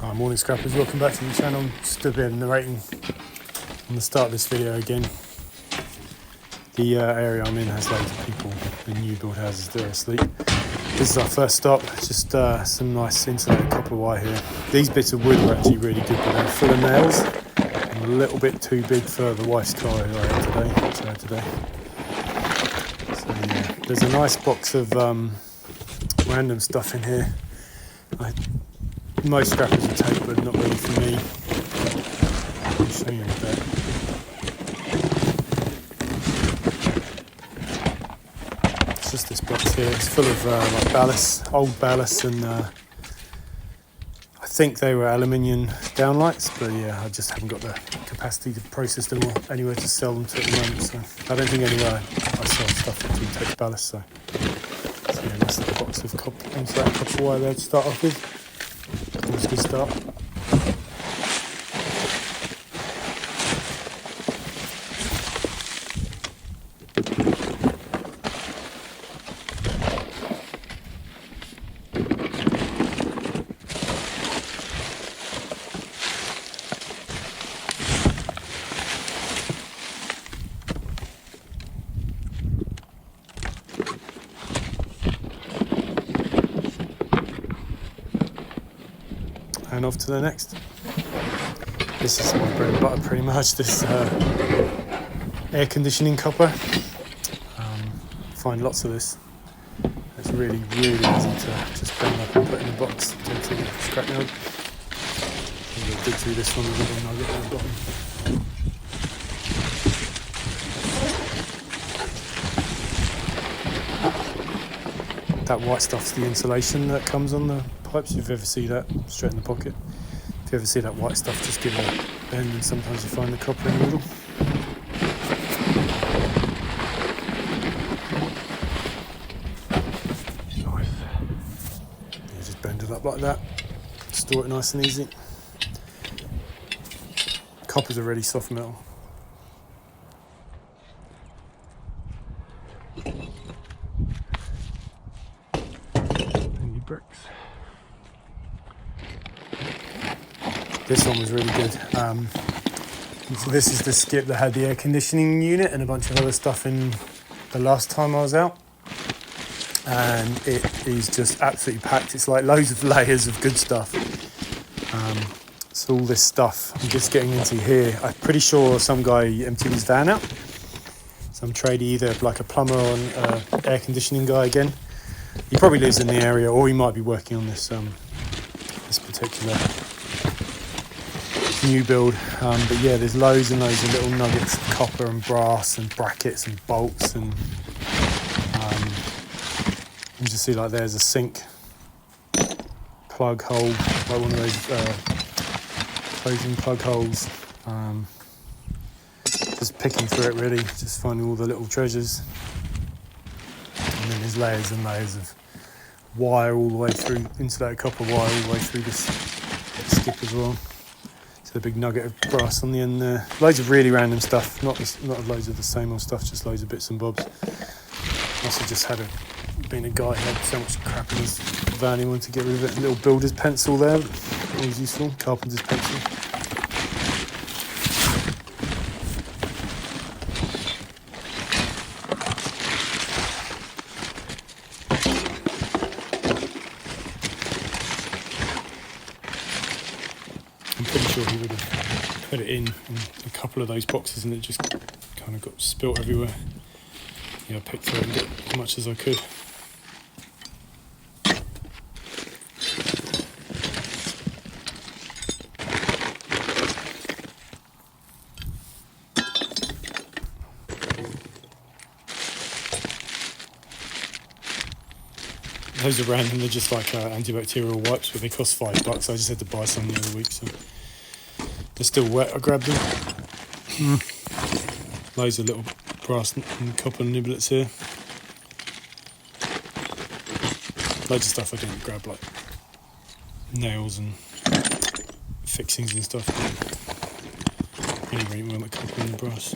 Hi, morning scrappers, welcome back to the channel. Just a bit of narrating on the start of this video again. The area I'm in has loads of people in new build houses that are asleep. This is our first stop, just some nice insulated copper wire here. These bits of wood were actually really good, but they're full of nails and a little bit too big for the wife's car I had today. So yeah, there's a nice box of random stuff in here. Most scrappers will take, but not really for me. I'll show you in a bit. It's just this box here. It's full of like ballast, old ballast, and I think they were aluminium downlights, but yeah, I just haven't got the capacity to process them or anywhere to sell them to at the moment. So I don't think anywhere I sell stuff that can take ballast. So yeah, nice little box of insulated copper wire there to start off with. Always a good start. And off to the next. This is my bread and butter pretty much, this air conditioning copper. Find lots of this. It's really easy to just bend up and put in a box to the scrapyard. I'm going to dig through this one with a little nugget at the bottom. That white stuff's the insulation that comes on the pipes. If you ever see that, straight in the pocket. If you ever see that white stuff, just give it a bend and sometimes you find the copper in the middle. Nice. You just bend it up like that, store it nice and easy. Copper's a really soft metal. Bricks. This one was really good. So this is the skip that had the air conditioning unit and a bunch of other stuff in the last time I was out. And it is just absolutely packed. It's like loads of layers of good stuff. So all this stuff I'm just getting into here. I'm pretty sure some guy emptied his van out. Some tradie, either like a plumber or an air conditioning guy again. He probably lives in the area, or he might be working on this this particular new build. But yeah, there's loads and loads of little nuggets of copper and brass and brackets and bolts, and you just see like there's a sink plug hole, like one of those closing plug holes. Just picking through it really, just finding all the little treasures. And then there's layers and layers of wire all the way through, insulated copper wire all the way through this skip as well. So the big nugget of brass on the end there. Loads of really random stuff, not loads of the same old stuff, just loads of bits and bobs. Must have just been a guy who had so much crap in his van he wanted to get rid of it. A little builder's pencil there, always useful, carpenter's pencil. I'm pretty sure he would have put it in a couple of those boxes and it just kind of got spilt everywhere. Yeah, I picked through it and got as much as I could. Those are random, they're just like antibacterial wipes, but they cost $5. I just had to buy some the other week, so they're still wet. I grabbed them. Loads of little brass and copper niblets here. Loads of stuff I didn't grab, like nails and fixings and stuff. Really well, the copper and the brass.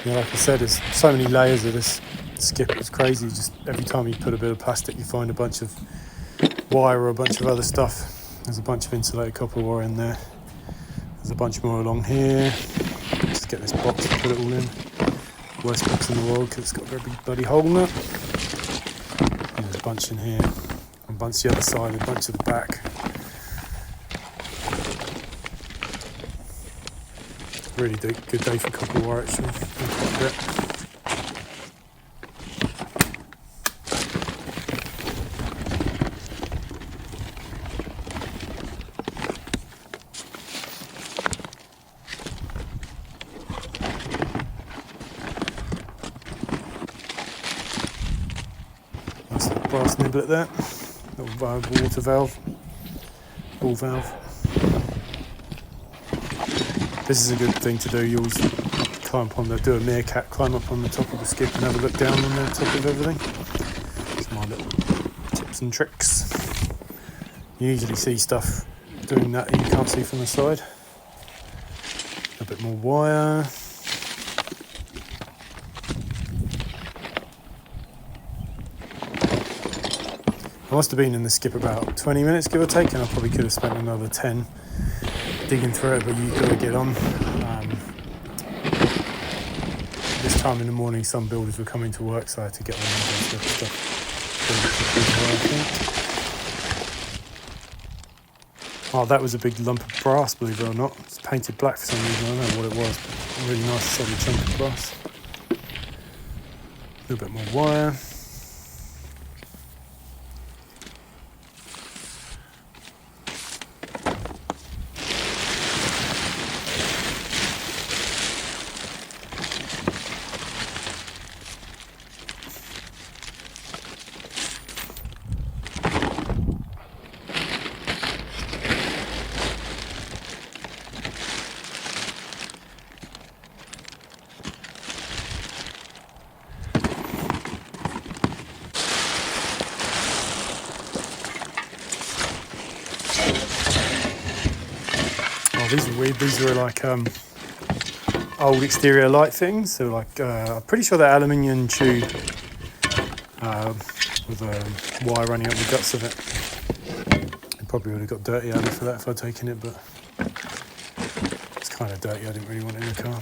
Yeah, like I said, there's so many layers of this skip. It's crazy. Just every time you put a bit of plastic, you find a bunch of wire or a bunch of other stuff. There's a bunch of insulated copper wire in there. There's a bunch more along here. Just get this box and put it all in. Worst box in the world because it's got a very big bloody hole in it. And there's a bunch in here, a bunch the other side, a bunch at the back. Really good day for copper wire actually. That's the brass niblet there, little water valve, ball valve. This is a good thing to do. You always climb up on do a meerkat, climb up on the top of the skip and have a look down on the top of everything. It's my little tips and tricks. You usually see stuff doing that you can't see from the side. A bit more wire. I must have been in the skip about 20 minutes, give or take, and I probably could have spent another 10 digging through it, but you've got to get on. This time in the morning, some builders were coming to work, so I had to get on and stuff. Oh, that was a big lump of brass, believe it or not. It's painted black for some reason, I don't know what it was, but a really nice solid chunk of brass. A little bit more wire. These are weird. These were like old exterior light things. So like I'm pretty sure they're aluminium tube with a wire running up the guts of it. I probably would have got dirty out for that if I'd taken it, but it's kind of dirty. I didn't really want it in the car.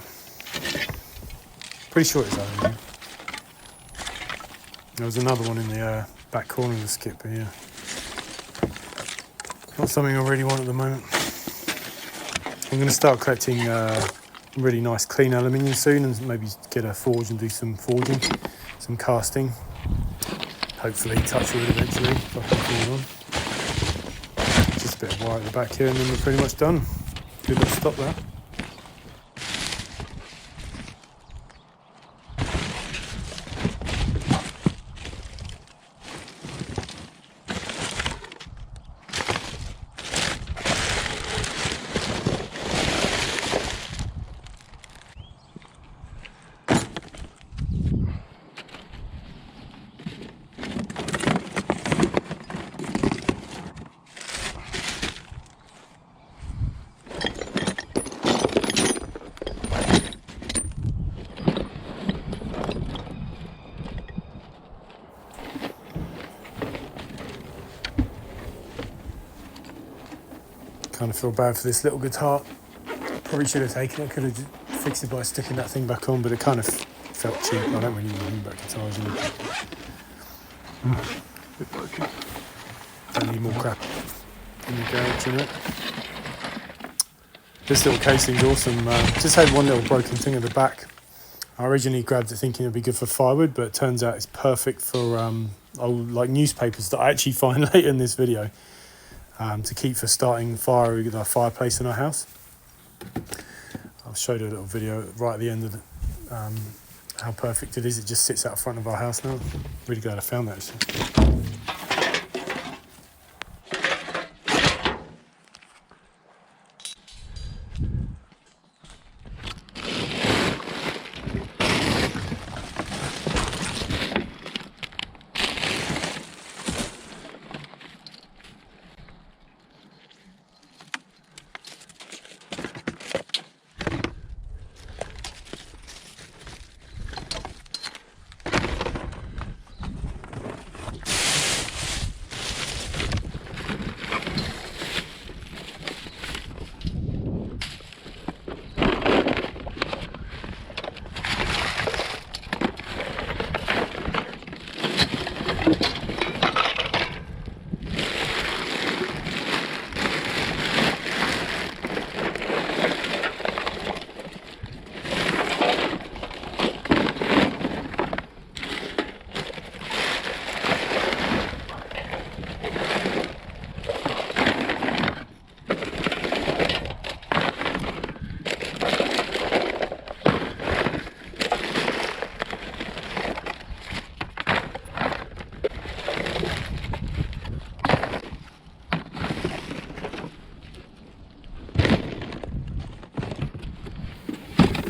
Pretty sure it's aluminium. There was another one in the back corner of the skip, but yeah, not something I really want at the moment. I'm going to start collecting really nice clean aluminium soon and maybe get a forge and do some forging, some casting. Hopefully touch wood eventually if I can afford on. Just a bit of wire at the back here and then we're pretty much done. Good, let's stop that. Kind of feel bad for this little guitar. Probably should have taken it. Could have fixed it by sticking that thing back on, but it kind of felt cheap. I don't really need back guitars in it. Bit broken. Don't need more crap in the garage, you know. This little casing's awesome. Just had one little broken thing at the back. I originally grabbed it thinking it'd be good for firewood, but it turns out it's perfect for old like newspapers that I actually find later in this video. To keep for starting fire, we got a fireplace in our house. I'll show you a little video right at the end of how perfect it is. It just sits out front of our house now. Really glad I found that actually.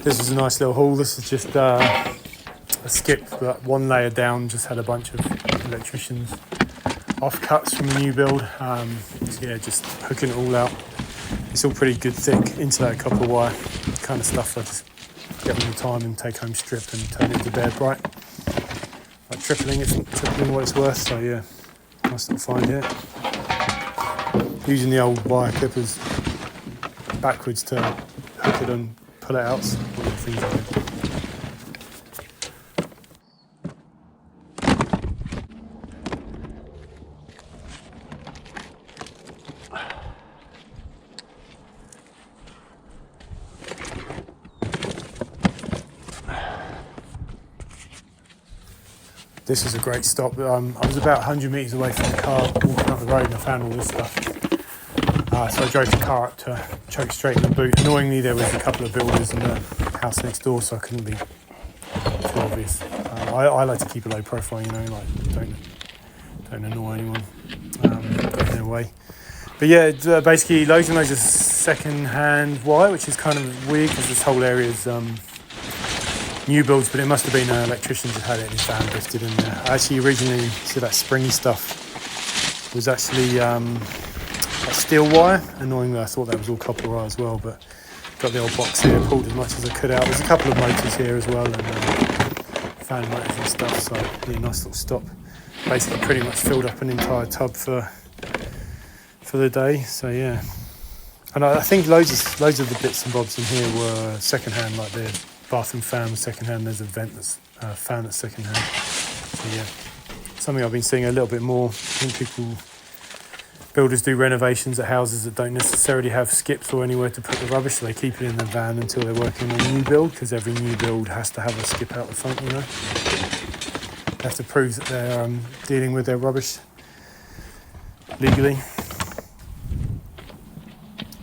This was a nice little haul. This is just a skip, but one layer down, just had a bunch of Electricians offcuts from the new build. So yeah, just hooking it all out. It's all pretty good thick insulated copper wire kind of stuff. I just get all the time and take home strip and turn it into bare bright, like tripling what it's worth. So yeah, nice little find here. Using the old wire clippers backwards to hook it and pull it out. So one of the things I do. This was a great stop. I was about 100 metres away from the car, walking up the road, and I found all this stuff. So I drove the car up to choke straight in the boot. Annoyingly, there was a couple of builders in the house next door, so I couldn't be too obvious. I like to keep a low profile, you know, like don't annoy anyone in their way. But yeah, it's, basically loads and loads of second-hand wire, which is kind of weird because this whole area is new builds, but it must have been Electricians that had it in his van drifted in there. I actually originally see that springy stuff was actually like steel wire. Annoyingly, I thought that was all copper wire as well, but got the old box here, pulled as much as I could out. There's a couple of motors here as well, and fan motors and stuff, so yeah, nice little stop. Basically pretty much filled up an entire tub for the day, so yeah. And I think loads of the bits and bobs in here were second hand, like the bathroom fan was second hand, there's a vent that's fan that's second hand. So yeah, something I've been seeing a little bit more. I think builders do renovations at houses that don't necessarily have skips or anywhere to put the rubbish, so they keep it in the van until they're working on a new build, because every new build has to have a skip out the front, you know. They have to prove that they're dealing with their rubbish legally.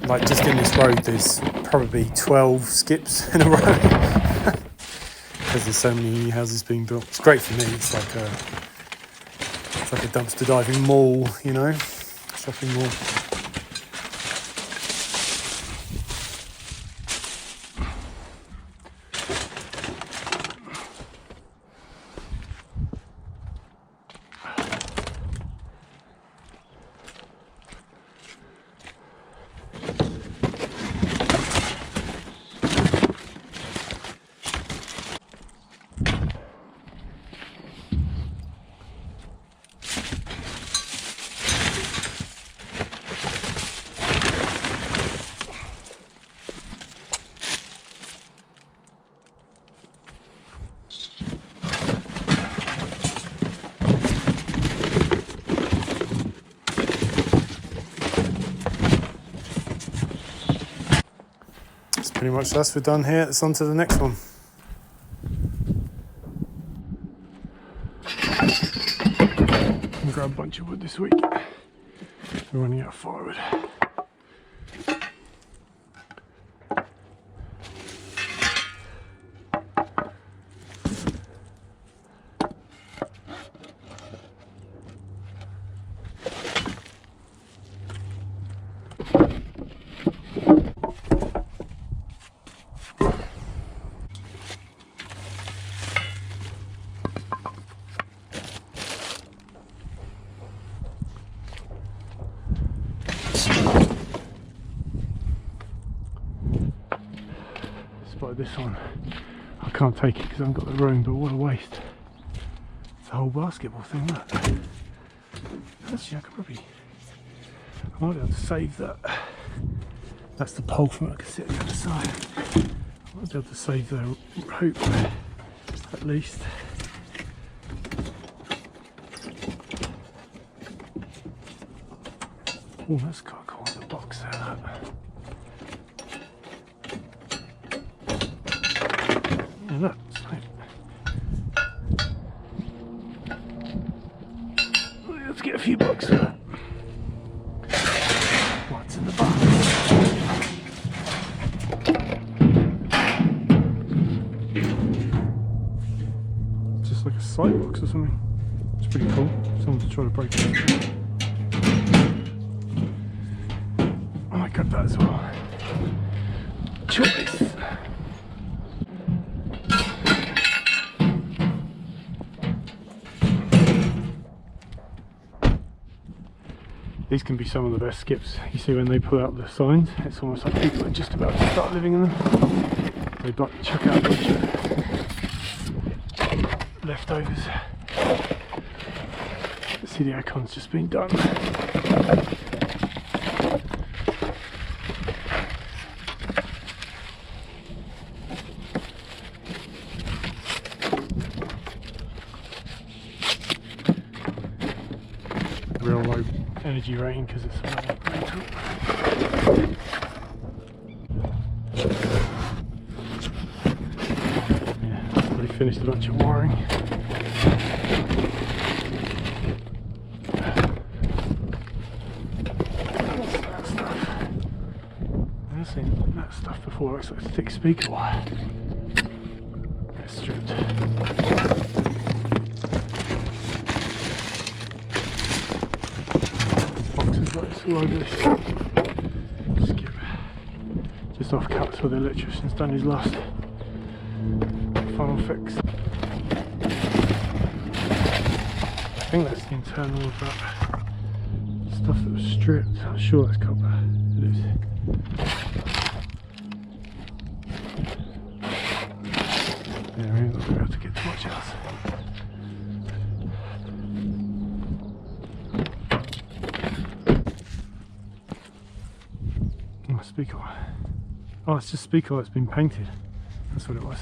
Like just in this road, there's probably 12 skips in a row because there's so many new houses being built. It's great for me. It's like a dumpster diving mall, you know, shopping mall. Pretty much that's we're done here. It's on to the next one. I'm grab a bunch of wood this week. We're running out of firewood. Spotted this one. I can't take it because I haven't got the room, but what a waste. It's a whole basketball thing, look. Actually, I might be able to save that. That's the pole from it, I can sit on the other side. I might be able to save the rope at least. Oh, that's quite cool, the box there, that. Yeah, look, let's get a few bucks for that. What's in the box? Just like a sight box or something. It's pretty cool. Someone's trying to break it. I might grab that as well. Choice. These can be some of the best skips. You see when they pull out the signs, it's almost like people are just about to start living in them. They chuck out a bunch of leftovers. See, the aircon's just been done. Real low energy rating because it's so rental. Yeah, already finished a bunch of wiring. I've seen that stuff before. It's like thick speaker wire. It's stripped. Boxes like this all over this skip. Just off cuts where the electrician's done his last final fix. I think that's the internal of that stuff that was stripped. I'm sure that's copper. It is. Yeah, we're not going to be able to get too much else. Oh, speaker. Oh, it's just speaker that's been painted. That's what it was.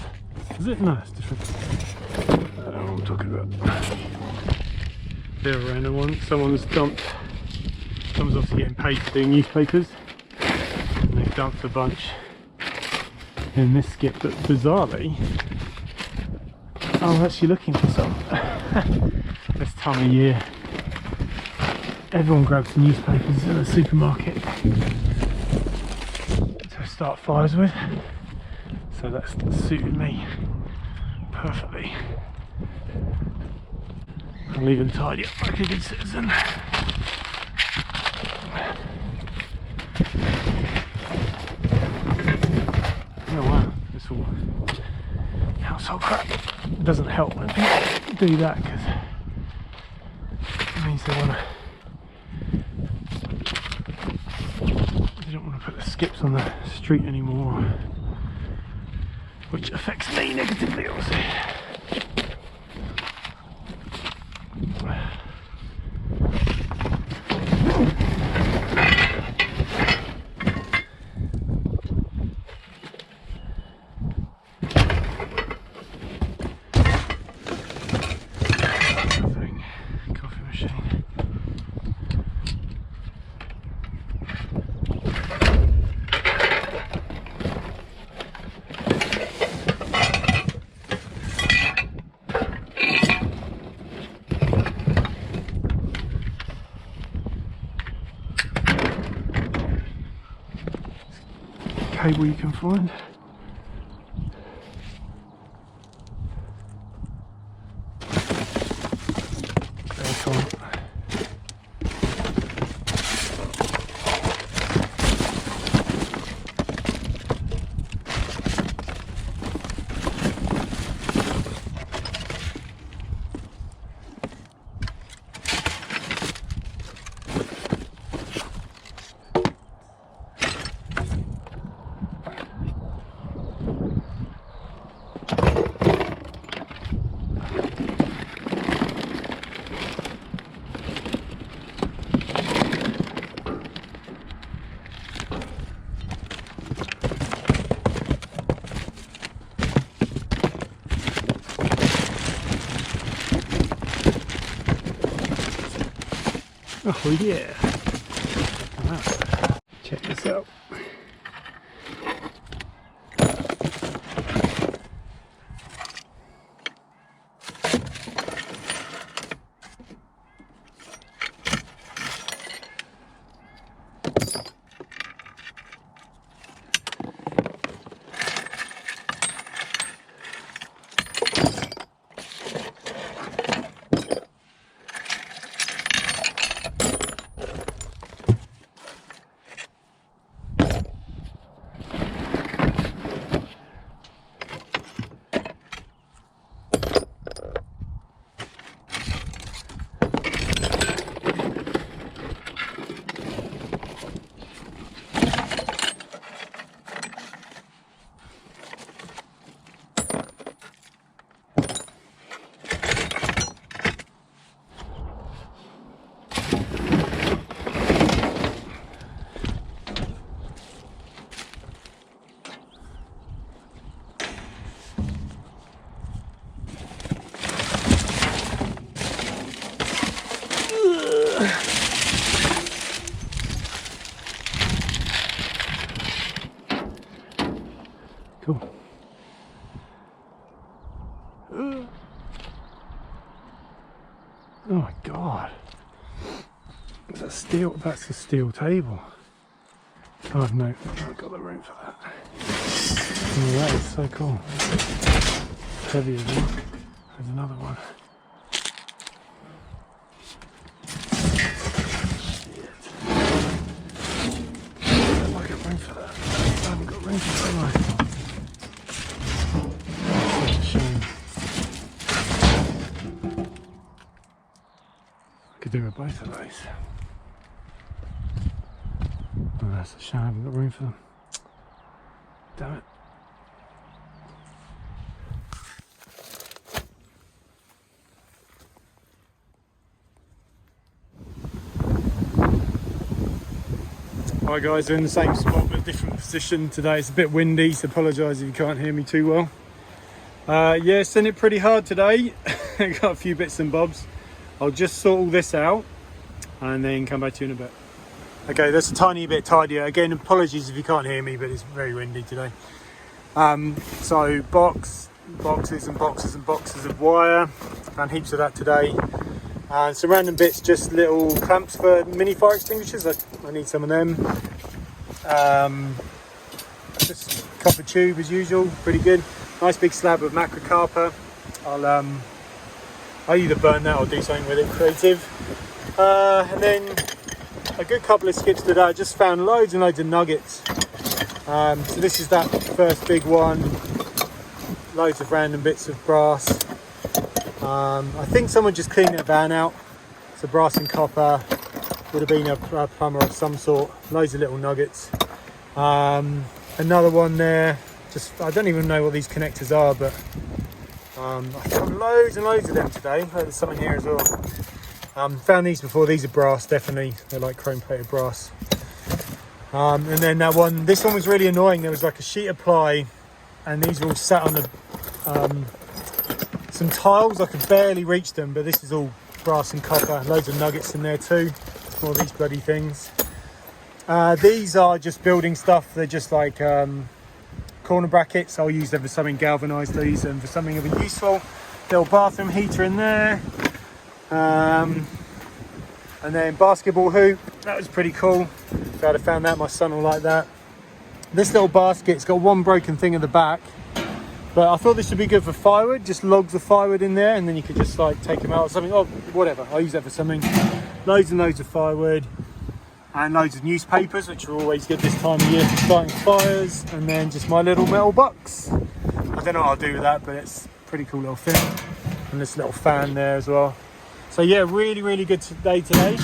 Is it? No, it's different. I don't know what I'm talking about. They're a random one. Someone's dumped. Someone's obviously getting paid for doing newspapers. And they've dumped a bunch in this skip, but bizarrely, I'm actually looking for some. This time of year, everyone grabs newspapers in the supermarket to start fires with. So that's suited me perfectly. I'll even tidy up like a good citizen. Oh wow, it's all household crap. It doesn't help when people do that because it means they don't want to put the skips on the street anymore, which affects me negatively, obviously. Cable you can find. Oh yeah! Wow. Check this out. Cool. Oh my god. Is that steel? That's a steel table. Oh no, I've got the room for that. Oh, that is so cool. Heavy as well. There's another one. I don't get room for that. I haven't got room for that. Such a shame. I could do with both of those. Oh, that's a shame. I haven't got room for them. Damn it. Hi guys, we're in the same spot but a different position today. It's a bit windy, so apologise if you can't hear me too well. Yeah, it's in it pretty hard today. Got a few bits and bobs. I'll just sort all this out and then come back to you in a bit. Okay, that's a tiny bit tidier. Again, apologies if you can't hear me, but it's very windy today. So boxes and boxes and boxes of wire. Found heaps of that today. And some random bits, just little clamps for mini fire extinguishers. I need some of them. Just copper tube as usual, pretty good. Nice big slab of macrocarpa. I'll either burn that or do something with it creative. And then a good couple of skips today. I just found loads and loads of nuggets. So this is that first big one. Loads of random bits of brass. I think someone just cleaned their van out. So brass and copper. Would have been a plumber of some sort. Loads of little nuggets. Another one there. Just I don't even know what these connectors are, but I found loads and loads of them today. Oh, there's something here as well. Found these before. These are brass, definitely. They're like chrome plated brass. And then that one. This one was really annoying. There was like a sheet of ply, and these were all sat on the some tiles. I could barely reach them, but this is all brass and copper. Loads of nuggets in there too. All these bloody things. These are just building stuff. They're just like corner brackets. I'll use them for something galvanised, these, and for something even useful. Little bathroom heater in there. And then basketball hoop. That was pretty cool. Glad I found that. My son will like that. This little basket's got one broken thing at the back. But I thought this would be good for firewood, just logs of firewood in there, and then you could just like take them out or something. Oh, whatever, I'll use that for something. Loads and loads of firewood, and loads of newspapers, which are always good this time of year for starting fires. And then just my little metal box. I don't know what I'll do with that, but it's a pretty cool little thing. And this little fan there as well. So yeah, really, really good day today.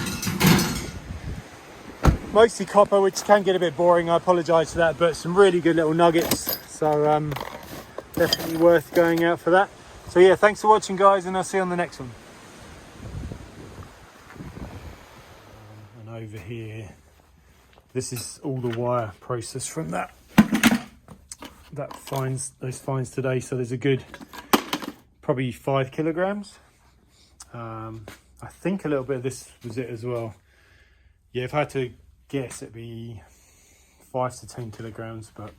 Mostly copper, which can get a bit boring. I apologise for that, but some really good little nuggets. So definitely worth going out for that. So yeah, thanks for watching guys, and I'll see you on the next one. And over here, this is all the wire process from those fines today. So there's a good probably 5 kilograms. I think a little bit of this was it as well. Yeah, if I had to guess, it'd be 5 to 10 kilograms, but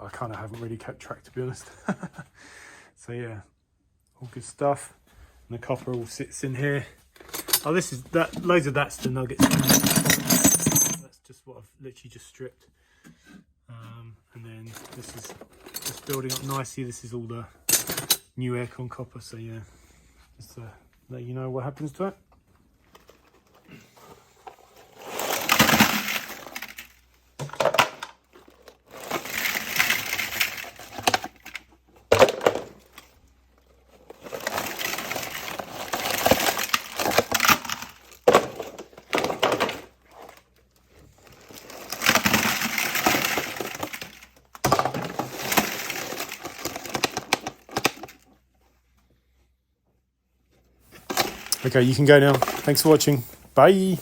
I kind of haven't really kept track, to be honest. So yeah, all good stuff. And the copper all sits in here. Oh, this is that. Loads of that's the nuggets. That's just what I've literally just stripped. And then this is just building up nicely. This is all the new aircon copper. So yeah, just to let you know what happens to it. Okay, you can go now. Thanks for watching. Bye.